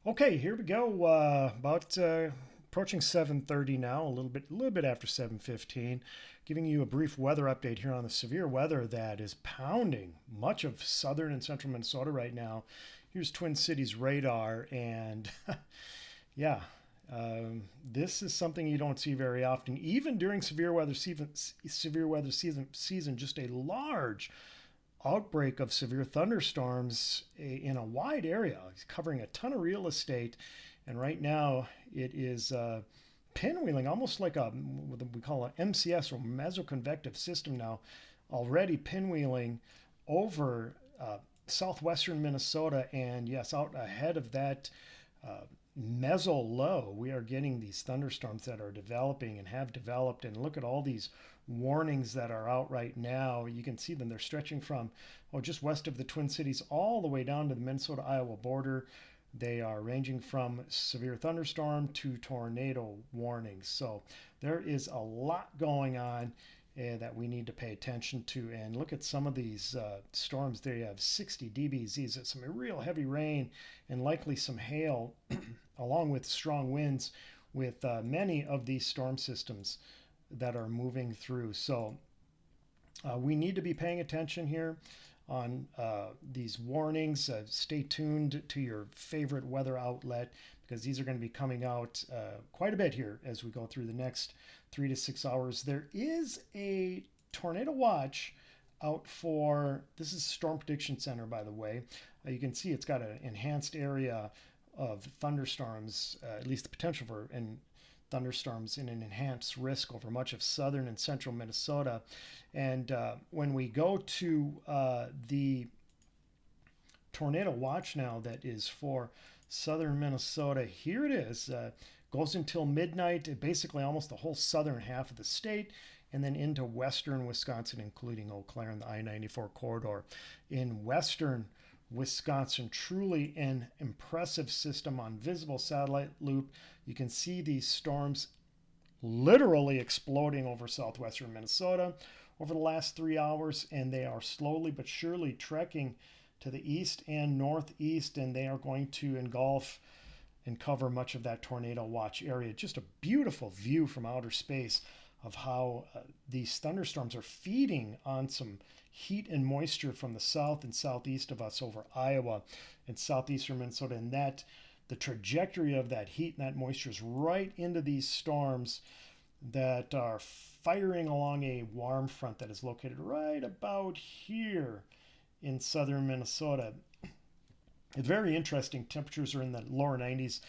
Okay, here we go. About approaching 7:30 now, a little bit after 7:15. Giving you a brief weather update here on the severe weather that is pounding much of southern and central Minnesota right now. Here's Twin Cities radar, and yeah, this is something you don't see very often, even during severe weather season. Just a large outbreak of severe thunderstorms in a wide area, covering a ton of real estate. And right now it is pinwheeling, almost like what we call an MCS or mesoconvective system now, already pinwheeling over southwestern Minnesota. And yes, out ahead of that meso low, we are getting these thunderstorms that are developing and have developed. And look at all these warnings that are out right now. You can see them. They're stretching from just west of the Twin Cities all the way down to the Minnesota-Iowa border. They are ranging from severe thunderstorm to tornado warnings. So there is a lot going on that we need to pay attention to. And look at some of these storms. They have 60 dBs. These are some real heavy rain and likely some hail, along with strong winds, with many of these storm systems that are moving through. So we need to be paying attention here on these warnings. Stay tuned to your favorite weather outlet, because these are going to be coming out quite a bit here as we go through the next 3 to 6 hours. There is a tornado watch out for, this is Storm Prediction Center, by the way. You can see it's got an enhanced area of thunderstorms, at least the potential for thunderstorms, in an enhanced risk over much of southern and central Minnesota. And when we go to the tornado watch now that is for southern Minnesota, here it is. Goes until midnight, basically almost the whole southern half of the state, and then into western Wisconsin, including Eau Claire and the I-94 corridor. In western Wisconsin, truly an impressive system on visible satellite loop. You can see these storms literally exploding over southwestern Minnesota over the last 3 hours, and they are slowly but surely trekking to the east and northeast, and they are going to engulf and cover much of that tornado watch area. Just a beautiful view from outer space of how these thunderstorms are feeding on some heat and moisture from the south and southeast of us over Iowa and southeastern Minnesota. And that the trajectory of that heat and that moisture is right into these storms that are firing along a warm front that is located right about here in southern Minnesota. It's very interesting. Temperatures are in the lower 90s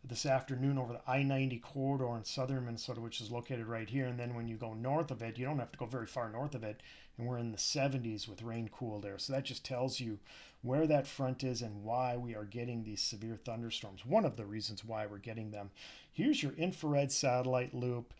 this afternoon over the I-90 corridor in southern Minnesota, which is located right here. And then when you go north of it, you don't have to go very far north of it, and we're in the 70s with rain cooled air. So that just tells you where that front is and why we are getting these severe thunderstorms. One of the reasons why we're getting them. Here's your infrared satellite loop.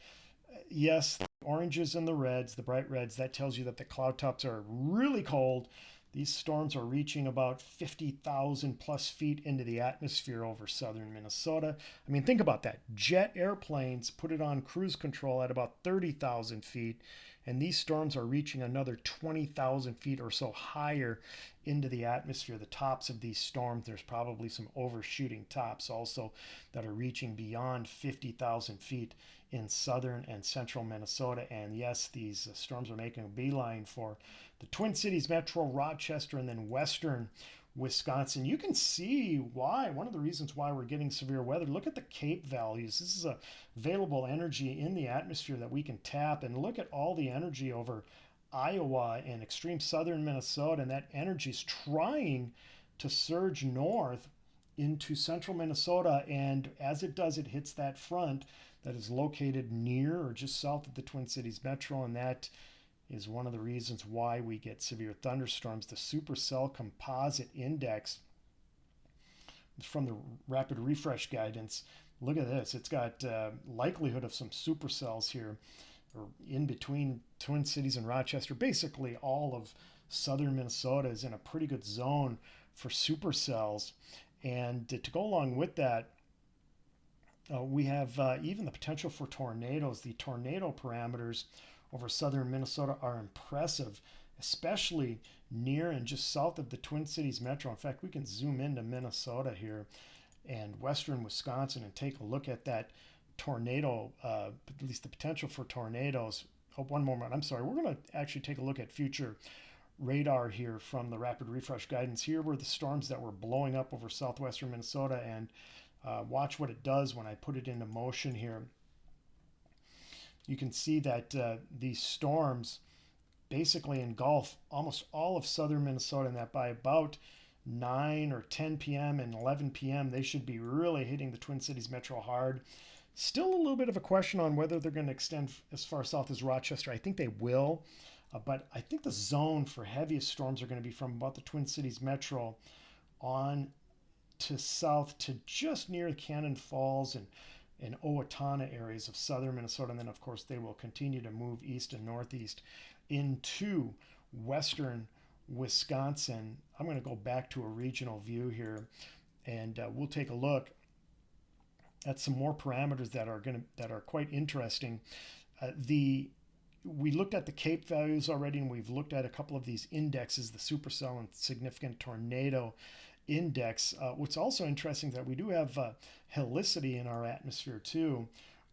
Yes, the oranges and the reds, the bright reds, that tells you that the cloud tops are really cold. These storms are reaching about 50,000 plus feet into the atmosphere over southern Minnesota. I mean, think about that. Jet airplanes put it on cruise control at about 30,000 feet, and these storms are reaching another 20,000 feet or so higher into the atmosphere. The tops of these storms, there's probably some overshooting tops also that are reaching beyond 50,000 feet in southern and central Minnesota. And yes, these storms are making a beeline for the Twin Cities metro, Rochester, and then western Wisconsin. You can see why, one of the reasons why we're getting severe weather. Look at the CAPE values. This is a available energy in the atmosphere that we can tap, and look at all the energy over Iowa and extreme southern Minnesota, and that energy is trying to surge north into central Minnesota. And as it does, it hits that front that is located near or just south of the Twin Cities metro, and that is one of the reasons why we get severe thunderstorms. The supercell composite index from the rapid refresh guidance, look at this. It's got likelihood of some supercells here, or in between Twin Cities and Rochester. Basically all of southern Minnesota is in a pretty good zone for supercells. And to go along with that, we have even the potential for tornadoes. The tornado parameters over southern Minnesota are impressive, especially near and just south of the Twin Cities metro. In fact, we can zoom into Minnesota here. and western Wisconsin and take a look at that tornado, at least the potential for tornadoes. Oh, one moment. I'm sorry. We're going to actually take a look at future radar here from the rapid refresh guidance. Here were the storms that were blowing up over southwestern Minnesota, and watch what it does when I put it into motion here. You can see that these storms basically engulf almost all of southern Minnesota, and that by about 9 or 10 p.m. and 11 p.m. they should be really hitting the Twin Cities metro hard. Still a little bit of a question on whether they're going to extend as far south as Rochester. I think they will, but I think the zone for heaviest storms are going to be from about the Twin Cities metro on to south to just near Cannon Falls and Owatonna areas of southern Minnesota. And then, of course, they will continue to move east and northeast into western Wisconsin. I'm going to go back to a regional view here, and we'll take a look at some more parameters that are quite interesting. We looked at the CAPE values already, and we've looked at a couple of these indexes, the supercell and significant tornado index. What's also interesting is that we do have helicity in our atmosphere too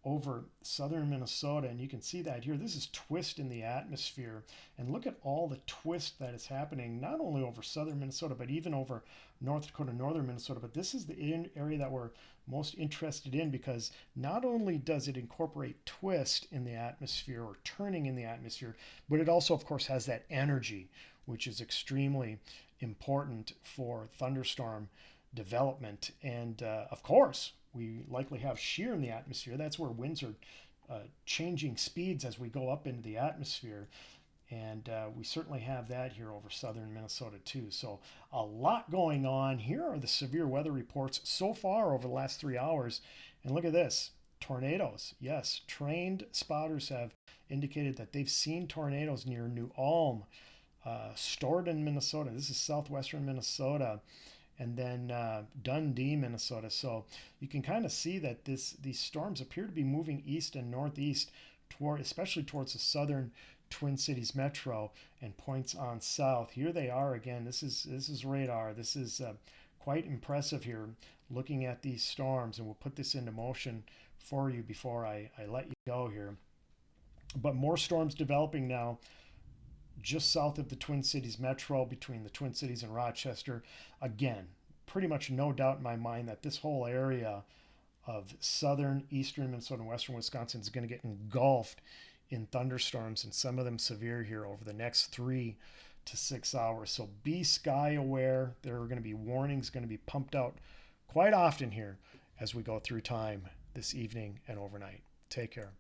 over southern Minnesota, and you can see that here. This is twist in the atmosphere, and look at all the twist that is happening not only over southern Minnesota but even over North Dakota, northern Minnesota. But this is the area that we're most interested in, because not only does it incorporate twist in the atmosphere or turning in the atmosphere, but it also of course has that energy, which is extremely important for thunderstorm development. And of course, we likely have shear in the atmosphere. That's where winds are changing speeds as we go up into the atmosphere. And we certainly have that here over southern Minnesota too. So a lot going on. Here are the severe weather reports so far over the last 3 hours. And look at this. Tornadoes. Yes, trained spotters have indicated that they've seen tornadoes near New Ulm, Stoughton, Minnesota. This is southwestern Minnesota, and then Dundee, Minnesota. So you can kind of see that these storms appear to be moving east and northeast, especially towards the southern Twin Cities metro, and points on south. Here they are again. This is radar. This is quite impressive here, looking at these storms, and we'll put this into motion for you before I let you go here. But more storms developing now just south of the Twin Cities metro, between the Twin Cities and Rochester. Again, pretty much no doubt in my mind that this whole area of southern, eastern Minnesota and western Wisconsin is going to get engulfed in thunderstorms, and some of them severe here over the next 3 to 6 hours. So be sky aware. There are going to be warnings going to be pumped out quite often here as we go through time this evening and overnight. Take care.